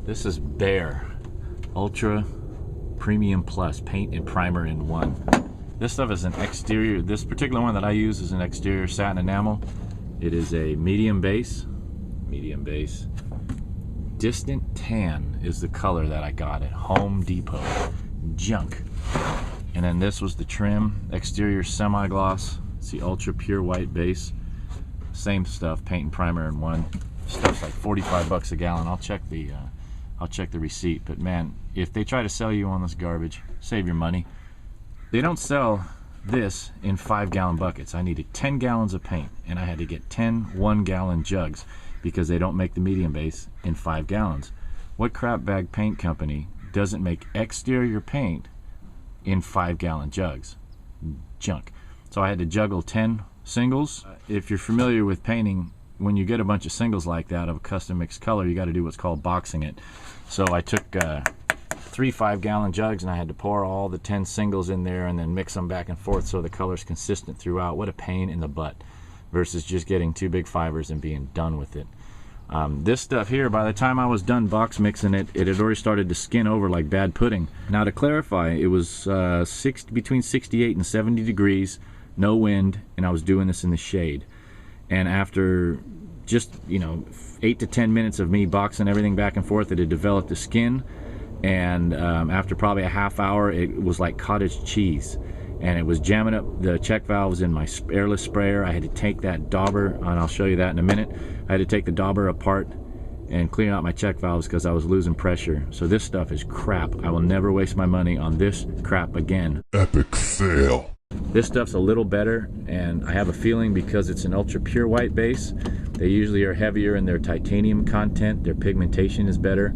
This is Behr Ultra Premium Plus Paint and Primer in one. This stuff is an exterior, this particular one that I use is an exterior satin enamel. It is a medium base. Distant tan is the color that I got at Home Depot. Junk. And then this was the trim, exterior semi-gloss. It's the ultra pure white base. Same stuff, paint and primer in one. Stuff's like 45 bucks a gallon. I'll check the receipt. But man, if they try to sell you on this garbage, save your money. They don't sell this in 5-gallon buckets. I needed 10 gallons of paint, and I had to get 10 1-gallon jugs because they don't make the medium base in 5 gallons. What crap bag paint company doesn't make exterior paint in 5-gallon jugs? Junk. So I had to juggle 10 singles. If you're familiar with painting, when you get a bunch of singles like that of a custom mixed color, you got to do what's called boxing it. So I took 3 5-gallon jugs and I had to pour all the 10 singles in there and then mix them back and forth so the color's consistent throughout. What a pain in the butt versus just getting 2 big fibers and being done with it. This stuff here, by the time I was done box mixing it, it had already started to skin over like bad pudding. Now to clarify, it was between 68 and 70 degrees, no wind, and I was doing this in the shade. And after just, 8 to 10 minutes of me boxing everything back and forth, it had developed a skin. And after probably a half hour, it was like cottage cheese. And it was jamming up the check valves in my airless sprayer. I had to take that dauber, and I'll show you that in a minute. I had to take the dauber apart and clean out my check valves because I was losing pressure. So this stuff is crap. I will never waste my money on this crap again. Epic fail. This stuff's a little better, and I have a feeling because it's an ultra pure white base, they usually are heavier in their titanium content, their pigmentation is better.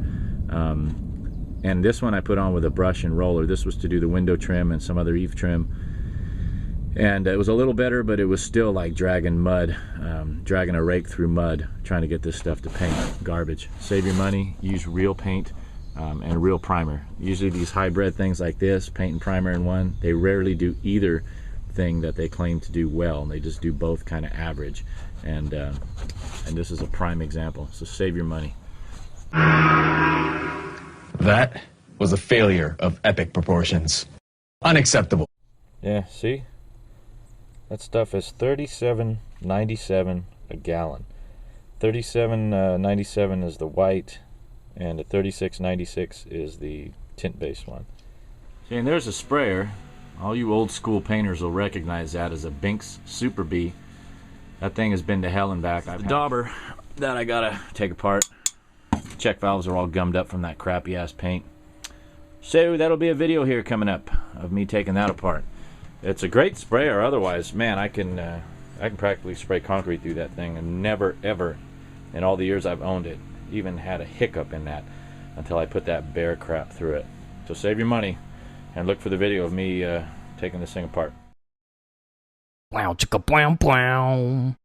And this one I put on with a brush and roller. This was to do the window trim and some other eave trim. And it was a little better, but it was still like dragging mud, dragging a rake through mud, trying to get this stuff to paint. Garbage. Save your money, use real paint and real primer. Usually these hybrid things like this, paint and primer in one, they rarely do either thing that they claim to do well. They just do both kind of average. And this is a prime example, so save your money. That was a failure of epic proportions. Unacceptable. Yeah, see? That stuff is $37.97 a gallon. $37.97 is the white, and the $36.96 is the tint-based one. See, and there's a sprayer. All you old school painters will recognize that as a Binks SuperBee. That thing has been to hell and back. The dauber that I gotta take apart. Check valves are all gummed up from that crappy ass paint. So that'll be a video here coming up of me taking that apart. It's a great sprayer. Otherwise, man, I can practically spray concrete through that thing, and never ever in all the years I've owned it even had a hiccup in that until I put that Behr crap through it. So save your money and look for the video of me taking this thing apart. Wow, chicka, blam, blam.